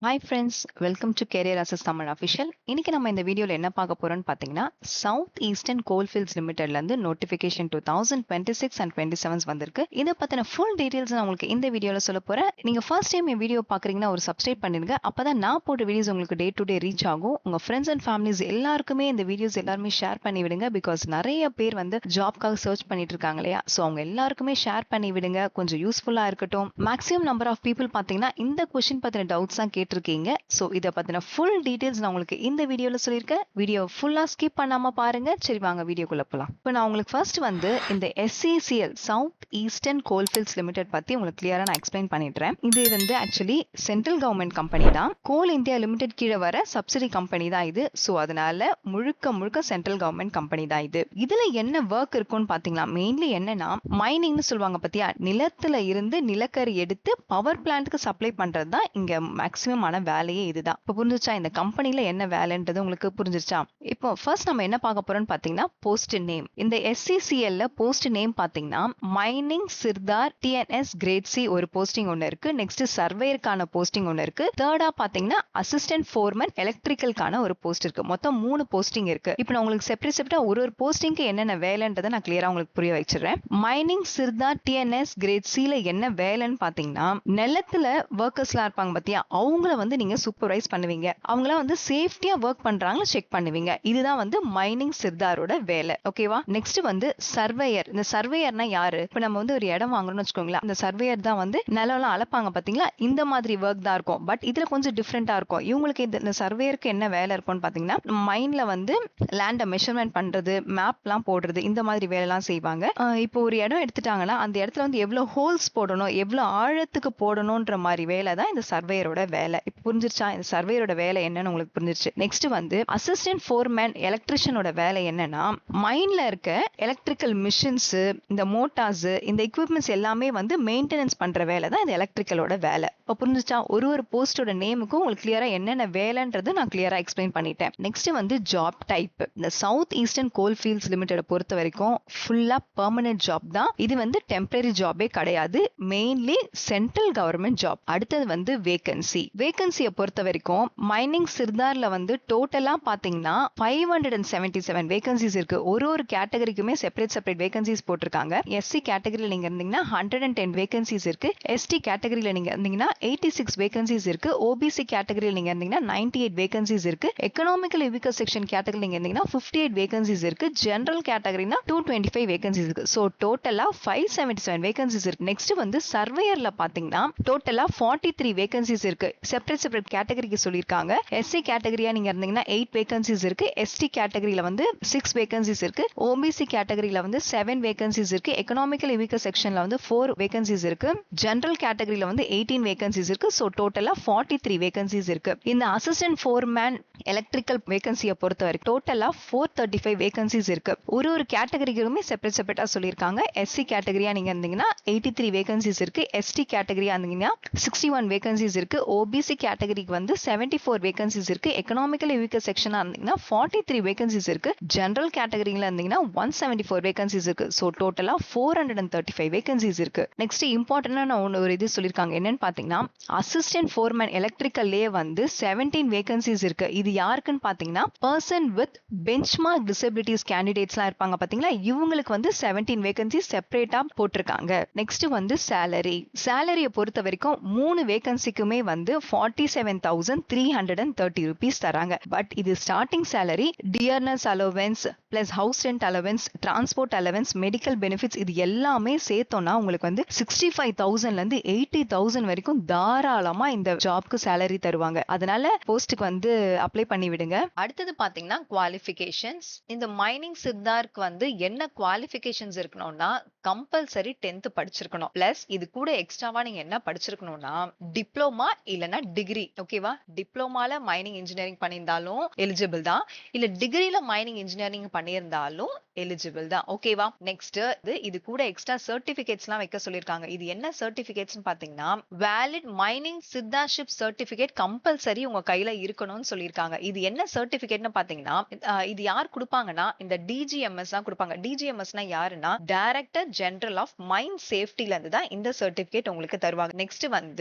Hi friends, welcome to career access Tamil official. இன்னைக்கு நம்ம இந்த வீடியோவில் என்ன பார்க்க போறோம்னு பார்த்தீங்கன்னா, சவுத் ஈஸ்டர்ன் கோல்ஃபீல்ட்ஸ் லிமிடெட்லேருந்து நோட்டிஃபிகேஷன் 2026 அண்ட் 27 வந்திருக்கு. இதை பற்றின ஃபுல் டீடைல்ஸ் நான் உங்களுக்கு இந்த வீடியோவில் சொல்ல போறேன். நீங்கள் ஃபர்ஸ்ட் டைம் என் வீடியோ பார்க்குறீங்கன்னா ஒரு சப்ஸ்கிரைப் பண்ணிடுங்க. அப்போ தான் நான் போட்ட வீடியோஸ் உங்களுக்கு டே டு டே ரீச் ஆகும். உங்கள் ஃப்ரெண்ட்ஸ் அண்ட் ஃபேமிலிஸ் எல்லாருக்குமே இந்த வீடியோஸ் எல்லாருமே ஷேர் பண்ணி விடுங்க. பிகாஸ் நிறைய பேர் வந்து ஜாப்காக சர்ச் பண்ணிட்டு இருக்காங்க இல்லையா? ஸோ அவங்க எல்லாருக்குமே ஷேர் பண்ணி விடுங்க. கொஞ்சம் யூஸ்ஃபுல்லாக இருக்கட்டும். மேக்ஸிமம் நம்பர் ஆஃப் பீப்புள் பார்த்தீங்கன்னா இந்த கொஸ்டின் பற்றின டவுட்ஸ் தான் கேட்டிருக்கீங்க. சோ இத பத்தின ஃபுல் டீடைல்ஸ் நான் உங்களுக்கு இந்த வீடியோல சொல்லியிருக்கேன். வீடியோ ஃபுல்லா ஸ்கிப் பண்ணாம பாருங்க. சரி வாங்க வீடியோக்குள்ள போலாம். இப்போ நான் உங்களுக்கு ஃபர்ஸ்ட் வந்து இந்த SECL south eastern coalfields limited பத்தி உங்களுக்கு கிளியரா நான் எக்ஸ்பிளைன் பண்ணிடுறேன். இது வந்து ஆக்சுவலி சென்ட்ரல் கவர்மெண்ட் கம்பெனி தான். கோல் இந்தியா லிமிடெட் கீழே வர சப்சிடி கம்பெனி தான் இது. சோ அதனால முழுக்க முழுக்க சென்ட்ரல் கவர்மெண்ட் கம்பெனி தான் இது. இதுல என்ன ஒர்க் இருக்கும்னு பாத்தீங்களா, மெயின்லி என்னன்னா மைனிங்னு சொல்லுவாங்க பத்தியா, நிலத்துல இருந்து நிலக்கரி எடுத்து பவர் பிளான்ட்க்கு சப்ளை பண்றது தான் இங்க மேக்ஸிமம் ஆன வேலையே இதுதான். இப்போ புரிஞ்சிருச்சா இந்த கம்பெனில என்ன வேலைன்றது உங்களுக்கு புரிஞ்சிருச்சா? இப்போ ஃபர்ஸ்ட் நம்ம என்ன பார்க்க போறோம்னு பாத்தீங்கன்னா போஸ்ட் நேம். இந்த SCCL போஸ்ட் நேம் பாத்தீங்கன்னா மைனிங் சிர்தார் TNS கிரேட் C ஒரு போஸ்டிங் ஒன்னு இருக்கு. நெக்ஸ்ட் சர்வேயருக்கான போஸ்டிங் ஒன்னு இருக்கு. தேர்டா பாத்தீங்கன்னா அசிஸ்டன்ட் ஃபோர்மன் எலக்ட்ரிக்கல்கான ஒரு போஸ்ட் இருக்கு. மொத்தம் 3 போஸ்டிங் இருக்கு. இப்போ நான் உங்களுக்கு செப்பரேட்டா ஒரு போஸ்டிங்க்கு என்னென்ன வேலைன்றதை நான் கிளியரா உங்களுக்கு புரிய வச்சிடுறேன். மைனிங் சிர்தார் TNS கிரேட் C ல என்ன வேலைன்னு பாத்தீங்கன்னா, நிலத்துல ஒர்க்கர்ஸ்லாம் இருப்பாங்க பாத்தியா, அவங்கள வந்து நீங்க சூப்பர்வைஸ் பண்ணுவீங்க. அவங்கள வந்து சேஃப்டியா ஒர்க் பண்றாங்களா செக் பண்ணுவீங்க. இதுதான் வந்து மைனிங் சிர்தாரோட வேலை. ஓகேவா? நெக்ஸ்ட் வந்து சர்வேயர். இந்த சர்வேயர்னா யாரு? இப்ப நம்ம வந்து ஒரு இடம் வாங்கணும்னு வச்சுக்கோங்களேன், இந்த சர்வேயர் தான் வந்து நிலம்லாம் அளப்பாங்க பாத்தீங்களா, இந்த மாதிரி ஒர்க் தான் இருக்கும். பட் இதுல கொஞ்சம் டிஃப்ரெண்டா இருக்கும். இவங்களுக்கு இந்த சர்வேயருக்கு என்ன வேலை இருக்கும்னு பாத்தீங்கன்னா, மைன்ல வந்து லேண்ட மெஷர்மெண்ட் பண்றது, மேப்லாம் போடுறது, இந்த மாதிரி வேலைலாம் செய்வாங்க. இப்போ ஒரு இடம் எடுத்துட்டாங்கன்னா அந்த இடத்துல வந்து எவ்வளவு ஹோல்ஸ் போடணும், எவ்வளவு ஆழத்துக்கு போடணும்ன்ற மாதிரி வேலை தான் இந்த சர்வேயரோட வேலை. இப்போ புரிஞ்சிருச்சா இந்த சர்வேயரோட வேலை என்னன்னு உங்களுக்கு புரிஞ்சிருச்சு. நெக்ஸ்ட் வந்து அசிஸ்டன்ட் ஃபோர்மேன் எலக்ட்ரிஷியனோட வேலை என்னன்னா, மைன்ல இருக்க எலக்ட்ரிக்கல் மிஷின்ஸ், இந்த மோட்டார்ஸ், இந்த எக்யூப்மெண்ட்ஸ் எல்லாமே வந்து மெயின்டெனன்ஸ் பண்ற வேலை தான் இந்த எலக்ட்ரிக்கலோட வேலை. இப்போ புரிஞ்சிருச்சா? ஒரு போஸ்டோட நேமுக்கும் உங்களுக்கு கிளியரா என்னென்ன வேலைன்றது நான் கிளியரா எக்ஸ்பிளைன் பண்ணிட்டேன். நெக்ஸ்ட் வந்து ஜாப் டைப். இந்த சவுத் ஈஸ்டர்ன் கோல்ஃபீல்ட்ஸ் லிமிடெட் பொறுத்த வரைக்கும் ஃபுல்லா பெர்மனன்ட் ஜாப் தான். இது வந்து டெம்பரரி ஜாபே கிடையாது. Mainly central government job. அடுத்தது வந்து வேகன்சியை பொறுத்த வரைக்கும் மைனிங் சிர்தார்ல வந்து டோட்டலா பாத்தீங்கன்னா 577 வேகன்சிஸ் இருக்கு. ஒரு கேட்டகரிக்குமே செப்பரேட் வேகன்சிஸ் போட்டிருக்காங்க. SC கேட்டகரியில நீங்க இருந்தீங்கன்னா 110 வேகன்சிஸ் இருக்கு. ST கேட்டகரியில நீங்க இருந்தீங்கன்னா 86 வேகன்சிஸ் இருக்கு. OBC கேட்டகரியில நீங்க இருந்தீங்கன்னா 98 வேகன்சிஸ் இருக்கு. எக்கனாமிக்கல் வீக்கர் செக்ஷன் கேட்டகரியில நீங்க இருந்தீங்கன்னா 58 வேகன்சிஸ் இருக்கு. ஜெனரல் கேட்டகரினா 225 வேகன்சிஸ் இருக்கு. சோ டோட்டலா 577 வேகன்சிஸ் இருக்கு. நெக்ஸ்ட் வந்து சர்வேயர்ல பாத்தீங்கன்னா டோட்டலா 43 வேகன்சிஸ் இருக்கு. செப்பரேட் கேட்டகரிக்கு சொல்லிருக்காங்க. SC கேட்டகரியா நீங்க இருந்தீங்கன்னா 8 வேகன்சிஸ் இருக்கு. ST கேட்டகரியில வந்து 6 வேகன்சிஸ் இருக்கு. OBC கேட்டகரியில வந்து 7 வேகன்சிஸ் இருக்கு. எக்கனாமிக்கல் வீக்கர் செக்ஷன்ல வந்து 4 வேகன்சிஸ் இருக்கு. ஜெனரல் கேட்டகரியில வந்து 18 வேகன்சிஸ் இருக்கு. சோ டோட்டலா 43 வேகன்சிஸ் இருக்கு. இந்த அசிஸ்டன்ட் ஃபோர்மேன் எலக்ட்ரிக்கல் வேகன்சியை பொறுத்த வரைக்கும் டோட்டலா 435 வேகன்சிஸ் இருக்கு. ஒரு கேட்டகரிக்குமே செப்பரேட்டா சொல்லிருக்காங்க. SC கேட்டகரியா நீங்க இருந்தீங்கன்னா 83 வேகன்சிஸ் இருக்கு. ST கேட்டகரியா இருந்தீங்கன்னா 61 வேகன்சிஸ் இருக்கு. OBC கேட்டகரிக்கு வந்து 74 வேகன்சிஸ் இருக்கு. எக்கனாமிக்கலி வீக்கர் செக்ஷனா இருந்தீங்கன்னா 43 வேகன்சிஸ் இருக்கு. ஜெனரல் கேட்டகரியில இருந்தீங்கன்னா 174 வேகன்சிஸ் இருக்கு. சோ டோட்டலா 435 வேகன்சிஸ் இருக்கு. நெக்ஸ்ட் இம்பார்ட்டன்டான ஒரு இது சொல்லிருக்காங்க. என்னன்னு பாத்தீங்கன்னா, அசிஸ்டன்ட் ஃபோர்மேன் எலக்ட்ரிக்கல்லே வந்து 17 வேகன்சிஸ் இருக்கு. இது யாருக்குன்னு பாத்தீங்கன்னா, பர்சன் வித் பெஞ்ச்மார்க் டிசபிலிட்டிஸ் கேண்டிடேட்ஸ்லாம் இருப்பாங்க பாத்தீங்களா, இவங்களுக்கு வந்து 17 வேகன்சிஸ் செப்பரேட்டா போட்டிருக்காங்க. நெக்ஸ்ட் வந்து சேலரியை பொறுத்த வரைக்கும் 3 வேகன்சிக்குமே வந்து 47,330 rupees தராங்க. பட் இது starting salary. Dearness allowance plus house rent allowance, transport allowance, medical benefits இது எல்லாமே சேர்த்தோம்னா உங்களுக்கு வந்து 65,000ல இருந்து 80,000 வரைக்கும் தாராளமா இந்த ஜாப்க்கு சேலரி தருவாங்க. அதனால போஸ்ட்டுக்கு வந்து அப்ளை பண்ணி விடுங்க. அடுத்தது பாத்தீங்கன்னா குவாலிஃபிகேஷன்ஸ். இந்த மைனிங் சித்தார்க்கு வந்து என்ன குவாலிஃபிகேஷன்ஸ் இருக்கணும்னா, கம்பல்சரி 10th படிச்சிருக்கணும். பிளஸ் இது கூட எக்ஸ்ட்ராவா நீங்க என்ன படிச்சிருக்கணும்னா, டிப்ளோமா இல்லனா டிகிரி. ஓகேவா? டிப்ளோமால மைனிங் இன்ஜினியரிங் பண்ணியிருந்தாலும் எலிஜிபிள் தான். இல்ல டிகிரில மைனிங் இன்ஜினியரிங் பண்ணியிருந்தாலும் எலிஜிபிள் தான். ஓகேவா? நெக்ஸ்ட் இது கூட எக்ஸ்ட்ரா சர்டிபிகேட்ஸ்லாம் வைக்க சொல்லிருக்காங்க. இது என்ன சர்டிபிகேட்ஸ்னு பாத்தீங்கன்னா வேலிட் மைனிங் சித்தாஷிப் சர்டிபிகேட் கம்பல்சரி உங்க கையில இருக்கணும்னு சொல்லிருக்காங்க. இது என்ன சர்டிபிகேட்னு பாத்தீங்கன்னா இது யார் கொடுப்பாங்கன்னா இந்த டிஜிஎம்எஸ் தான் கொடுப்பாங்க. டிஜிஎம்எஸ்னா யாருன்னா டைரக்டர் ஜெனரல் ஆஃப் மைன் சேஃப்டில இருந்து தான் இந்த சர்டிபிகேட் உங்களுக்கு தருவாங்க. Next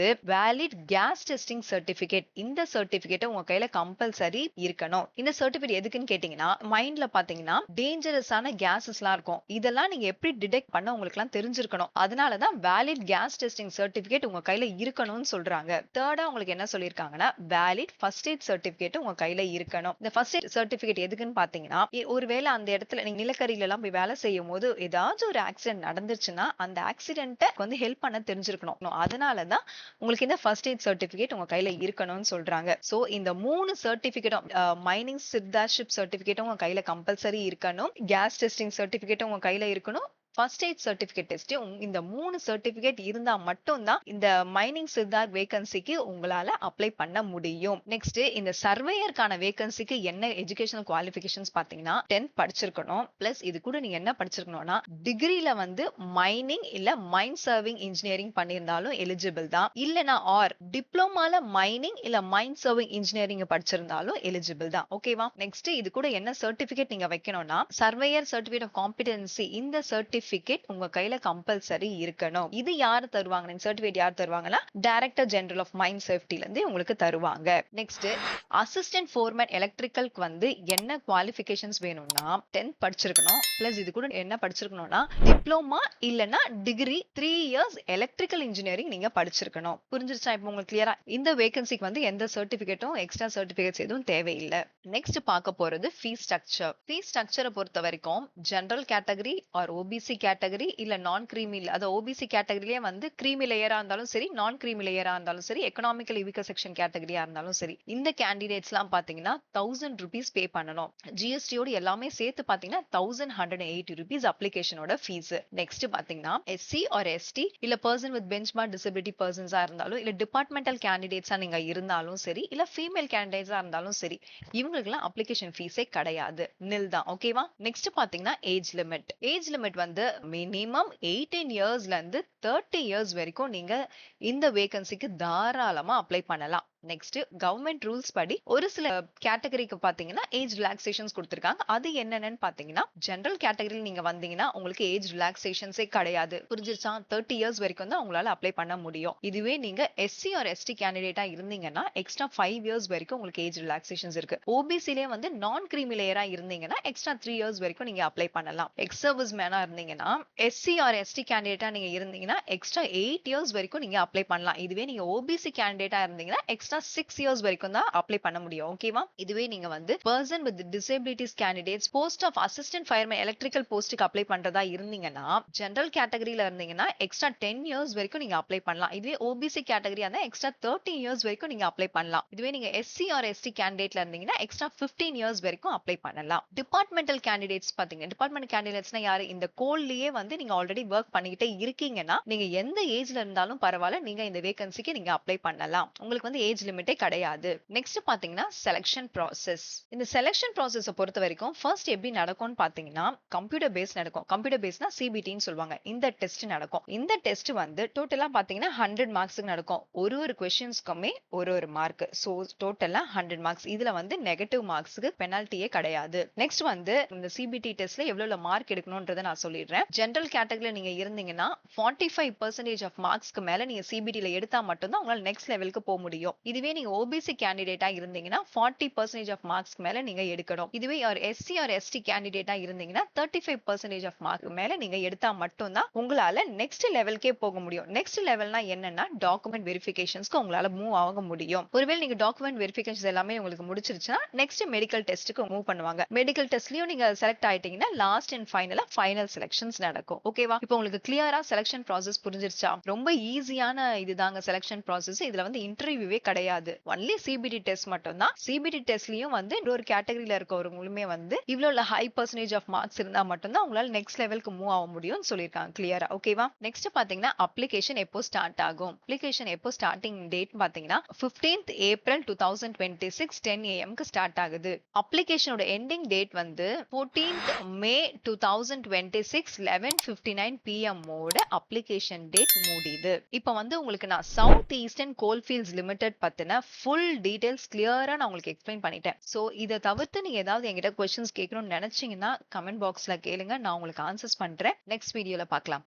valid gas testing certificate. இந்த சர்டிபிகேட் உங்க கையில கம்பல்சரி இருக்கணும். இந்த சர்டிபிகேட் எதுக்குன்னு கேட்டீங்கன்னா மைண்ட்ல பாத்தீங்கன்னா டேஞ்சரஸான கேஸஸ்லாம் இருக்கும். இதெல்லாம் நீங்க எப்படி டிடெக்ட் பண்ண உங்களுக்கு எல்லாம் தெரிஞ்சிருக்கணும். அதனாலதான் வேலிட் கேஸ் டெஸ்டிங் சர்டிபிகேட் உங்க கையில இருக்கணும்னு சொல்றாங்க. தேர்டா உங்களுக்கு என்ன சொல்லிருக்காங்கன்னா வேலிட் ஃபர்ஸ்ட் எய்ட் சர்டிபிகேட் உங்க கையில இருக்கணும். இந்த ஃபர்ஸ்ட் எய்ட் சர்டிபிகேட் எதுக்குன்னு பாத்தீங்கன்னா ஒருவேளை அந்த இடத்துல நீங்க நிலக்கரியில எல்லாம் போய் வேலை செய்யும் போது ஏதாச்சும் ஒரு ஆக்சிடென்ட் நடந்துச்சுன்னா அந்த ஆக்சிடென்ட்டை வந்து ஹெல்ப் பண்ண தெரிஞ்சிருக்கணும். அதனாலதான் உங்களுக்கு இந்த ஃபர்ஸ்ட் எய்ட் சர்டிபிகேட் உங்க கையில இருக்கணும்னு சொல்றாங்க. சோ இந்த 3 சர்டிபிகேட்டும் மைனிங் சித்தாஷிப் சர்டிபிகேட்டும் உங்க கையில கம்பல்சரி இருக்கணும். கேஸ் டெஸ்டிங் சர்டிபிகேட்டும் உங்க கையில இருக்கணும். ஃபர்ஸ்ட் எய்ட் சர்டிபிகேட் டெஸ்ட் இந்த 3 சர்டிபிகேட் இருந்தா மட்டும் தான் இந்த மைனிங் சித்தார்த் வேகன்சிக்கு உங்களால அப்ளை பண்ண முடியும். நெக்ஸ்ட் இந்த சர்வேயருக்கான வேகன்சிக்கு என்ன எஜுகேஷனல் குவாலிஃபிகேஷன்ஸ் பாத்தீங்கன்னா 10th படிச்சிருக்கணும். பிளஸ் இது கூட நீங்க என்ன படிச்சிருக்கணும்னா டிகிரில வந்து மைனிங் இல்ல மைன் சர்விங் இன்ஜினியரிங் பண்ணியிருந்தாலும் எலிஜிபிள் தான். இல்லனா ஆர் டிப்ளோமால மைனிங் இல்ல மைன் சர்விங் இன்ஜினியரிங் படிச்சிருந்தாலும் எலிஜிபிள் தான். ஓகேவா? நெக்ஸ்ட் இது கூட என்ன சர்டிபிகேட் நீங்க வைக்கணும்னா சர்வேயர் சர்டிபிகேட் ஆஃப் காம்பிடன்சி. இந்த சர்டிபிகேட் உங்க கையில கம்பல்சரி இருக்கணும். இது யாரு தருவாங்க? இந்த சர்டிபிகேட் யார் தருவாங்கன்னா டைரக்டர் ஜெனரல் ஆஃப் மைன் சேஃப்டில இருந்து உங்களுக்கு தருவாங்க. நெக்ஸ்ட் அசிஸ்டன்ட் ஃபோர்மேன் எலக்ட்ரிக்கலுக்கு வந்து என்ன குவாலிஃபிகேஷன்ஸ் வேணும்னா 10th படிச்சிருக்கணும். பிளஸ் இது கூட என்ன படிச்சிருக்கணும்னா டிப்ளோமா இல்லனா டிகிரி 3 இயர்ஸ் எலக்ட்ரிக்கல் இன்ஜினியரிங் நீங்க படிச்சிருக்கணும். புரிஞ்சிருச்சா இப்போ உங்களுக்கு கிளியரா? இந்த வேகன்சிக்கு வந்து எந்த சர்டிபிகேட்டும் எக்ஸ்ட்ரா சர்டிபிகேட்ஸ் எதுவும் தேவையில்லை. நெக்ஸ்ட் பார்க்க போறது ஃபீஸ் ஸ்ட்ரக்சர். ஃபீஸ் ஸ்ட்ரக்சரை பொறுத்த வரைக்கும் general category R OBC category இல்ல நான் கிரீமி, அது ஓபிசி கேட்டகரியிலே வந்து கிரீமி லேயரா இருந்தாலும் சரி, நான் கிரீமி லேயரா இருந்தாலும் சரி, எக்கனாமிக்கல் வீக்கர் செக்ஷன் கேட்டகரியா இருந்தாலும் சரி, இந்த கேண்டிடேட்ஸ் எல்லாம் பாத்தீங்கன்னா 1000 rupees பே பண்ணணும். ஜிஎஸ்டியோட எல்லாமே சேர்த்து பாத்தீங்கன்னா 1180 rupees அப்ளிகேஷனோட ஃபீஸ். நெக்ஸ்ட் பாத்தீங்கன்னா எஸ்சி ஆர் எஸ்டி இல்ல பர்சன் வித் பெஞ்ச் மார்க் டிசபிலிட்டி பர்சன்ஸா இருந்தாலும் இல்ல டிபார்ட்மெண்டல் கேண்டிடேட்ஸா நீங்க இருந்தாலும் சரி இல்ல ஃபீமேல் கேண்டிடேட்ஸா இருந்தாலும் சரி, இவங்களுக்குலாம் அப்ளிகேஷன் ஃபீஸே கிடையாது, நில் தான். ஓகேவா? நெக்ஸ்ட் பாத்தீங்கன்னா ஏஜ் லிமிட். ஏஜ் லிமிட் வந்து மினிமம் 18 இயர்ஸ்ல இருந்து 30 இயர்ஸ் வரைக்கும் நீங்க இந்த வேகன்சிக்கு தாராளமா அப்ளை பண்ணலாம். நெக்ஸ்ட் கவர்மெண்ட் ரூல்ஸ் படி ஒரு சில கேட்டகரிக்கு பாத்தீங்கன்னா ஏஜ் ரிலாக்ஸேஷன்ஸ் கொடுத்திருக்காங்க. அது என்னன்னு பாத்தீங்கன்னா ஜெனரல் கேட்டகரியில் நீங்க வந்தீங்கன்னா உங்களுக்கு ஏஜ் ரிலாக்ஸேஷன்ஸே கிடையாது. புரிஞ்சிருச்சா? 30 இயர்ஸ் வரைக்கும் தான் உங்களால அப்ளை பண்ண முடியும். இதுவே நீங்க எஸ்சி ஆர் எஸ்டி கேண்டிடேட்டா இருந்தீங்கன்னா எக்ஸ்ட்ரா 5 இயர்ஸ் வரைக்கும் உங்களுக்கு ஏஜ் ரிலாக்ஸேஷன்ஸ் இருக்கு. ஓபிசிலே வந்து நான் கிரீமி லேயரா இருந்தீங்கன்னா எக்ஸ்ட்ரா 3 இயர்ஸ் வரைக்கும் நீங்க அப்ளை பண்ணலாம். எக்ஸ் சர்வீஸ் மேனா இருந்தீங்கன்னா எஸ்சி ஆர் எஸ்டி கேண்டிடேட்டா நீங்க இருந்தீங்கன்னா எக்ஸ்ட்ரா 8 இயர்ஸ் வரைக்கும் நீங்க அப்ளை பண்ணலாம். இதுவே நீங்க ஓபிசி கேண்டிடேட்டா இருந்தீங்கன்னா எக்ஸ்ட்ரா 6 இயர்ஸ் வரைக்கும் தான் அப்ளை பண்ண முடியும். ஓகேவா? இதுவே நீங்க வந்து person with disabilities candidates post of assistant fireman electrical போஸ்ட்டுக்கு அப்ளை பண்றதா இருந்தீங்கன்னா ஜெனரல் கேட்டகரியில இருந்தீங்கன்னா எக்ஸ்ட்ரா 10 இயர்ஸ் வரைக்கும் நீங்க அப்ளை பண்ணலாம். இதுவே ஓபிசி கேட்டகரியா இருந்தா எக்ஸ்ட்ரா 13 இயர்ஸ் வரைக்கும் நீங்க அப்ளை பண்ணலாம். இதுவே நீங்க எஸ்சி ஆர் எஸ்டி கேண்டிடேட்ல இருந்தீங்கன்னா எக்ஸ்ட்ரா 15 இயர்ஸ் வரைக்கும் அப்ளை பண்ணலாம். டிபார்ட்மெண்டல் கேண்டிடேட்ஸ் பாத்தீங்க, டிபார்ட்மெண்ட் கேண்டிடேட்ஸ்னா யாரு? இந்த கோல்ட்லயே வந்து நீங்க ஆல்ரெடி ஒர்க் பண்ணிக்கிட்டே இருக்கீங்கன்னா நீங்க எந்த ஏஜ்ல இருந்தாலும் பரவாயில்ல, நீங்க இந்த வேகன்சிக்கு நீங்க அப்ளை பண்ணலாம். உங்களுக்கு வந்து ஏஜ் லிமிட்டே கிடையாது. நெக்ஸ்ட் பாத்தீங்கன்னா செலக்ஷன் ப்ராசஸ். இந்த செலக்ஷன் ப்ராசஸை பொறுத்த வரைக்கும் ஃபர்ஸ்ட் எப்படி நடக்கும்னு பாத்தீங்கன்னா கம்ப்யூட்டர் பேஸ் நடக்கும். கம்ப்யூட்டர் பேஸ்னா சிபிடின்னு சொல்லுவாங்க. இந்த டெஸ்ட் நடக்கும். இந்த டெஸ்ட் வந்து டோட்டலா பாத்தீங்கன்னா 100 மார்க்ஸ்க்கு நடக்கும். ஒரு ஒரு क्वेश्चंसக்குமே ஒரு மார்க். சோ டோட்டலா 100 மார்க்ஸ். இதுல வந்து நெகட்டிவ் மார்க்ஸ்க்கு பெனல்ட்டியே கிடையாது. நெக்ஸ்ட் வந்து இந்த சிபிடி டெஸ்ட்ல எவ்வளவு மார்க் எடுக்கணும்ன்றதை நான் சொல்லிடுறேன். ஜெனரல் கேட்டகரியில நீங்க இருந்தீங்கன்னா 45% ஆஃப் மார்க்ஸ்க்கு மேல நீங்க சிபிடில எடுத்தா மட்டும் தான் உங்களால நெக்ஸ்ட் லெவலுக்கு போக முடியும். இதுவே நீங்க ஓபிசி கேண்டிடேட்டா இருந்தீங்கன்னா 40% ஆஃப் மார்க்ஸ் மேல நீங்க எடுக்கணும். இதுவே எஸ்சி ஆர் எஸ்டி கேண்டிடேட்டா இருந்தீங்கன்னா 35% ஆஃப் மார்க் மேல நீங்க எடுத்தா மட்டும் தான் உங்களால நெக்ஸ்ட் லெவலுக்கே போக முடியும். நெக்ஸ்ட் லெவல்னா என்னன்னா டாக்குமெண்ட் வெரிஃபிகேஷன்ஸ்க்கு உங்களால மூவ் ஆக முடியும். ஒருவேளை நீங்க டாக்குமெண்ட் வெரிஃபிகேஷன்ஸ் எல்லாமே உங்களுக்கு முடிச்சிருச்சுன்னா நெக்ஸ்ட் மெடிக்கல் டெஸ்ட்க்கு மூவ் பண்ணுவாங்க. மெடிக்கல் டெஸ்ட்லயும் நீங்க செலக்ட் ஆயிட்டீங்கன்னா லாஸ்ட் அண்ட் ஃபைனல் செலக்ஷன்ஸ் நடக்கும். ஓகேவா? இப்போ உங்களுக்கு கிளியரா செலக்ஷன் ப்ராசஸ் புரிஞ்சிருச்சா? ரொம்ப ஈஸியான இதுதாங்க செலக்ஷன் ப்ராசஸ். இதுல வந்து இன்டர்வியூவே கிடையாது. கிடையாது. ஒன்லி சிபிடி டெஸ்ட் மட்டும் தான். சிபிடி டெஸ்ட்லயும் வந்து ஒரு கேட்டகரியில இருக்கவங்களுமே வந்து இவ்வளவு ஹை பெர்சன்டேஜ் ஆஃப் மார்க்ஸ் இருந்தா மட்டும் தான் உங்களால நெக்ஸ்ட் லெவலுக்கு மூவ் ஆக முடியும்னு சொல்லிருக்காங்க. கிளியரா ஓகேவா? நெக்ஸ்ட் பாத்தீங்கன்னா அப்ளிகேஷன் எப்போ ஸ்டார்ட் ஆகும்? அப்ளிகேஷன் எப்போ ஸ்டார்டிங் டேட் பாத்தீங்கன்னா 15th April 2026 10 AM க்கு ஸ்டார்ட் ஆகுது. அப்ளிகேஷனோட எண்டிங் டேட் வந்து 14th May 2026 11:59 PM ஓட அப்ளிகேஷன் டேட் முடியுது. இப்போ வந்து உங்களுக்கு நான் சவுத் ஈஸ்டர்ன் கோல்ஃபீல்ட்ஸ் லிமிடெட் பத்தின ஃபுல் டீடைல்ஸ் கிளியரா நான் உங்களுக்கு எக்ஸ்பிளைன் பண்ணிட்டேன். சோ இதை தவிர்த்து நீங்க ஏதாவது என்கிட்ட கொஸ்டின்ஸ் கேட்கணும்னு நினைச்சீங்கன்னா கமெண்ட் பாக்ஸ்ல கேளுங்க, நான் உங்களுக்கு ஆன்சர்ஸ் பண்றேன். நெக்ஸ்ட் வீடியோல பார்க்கலாம்.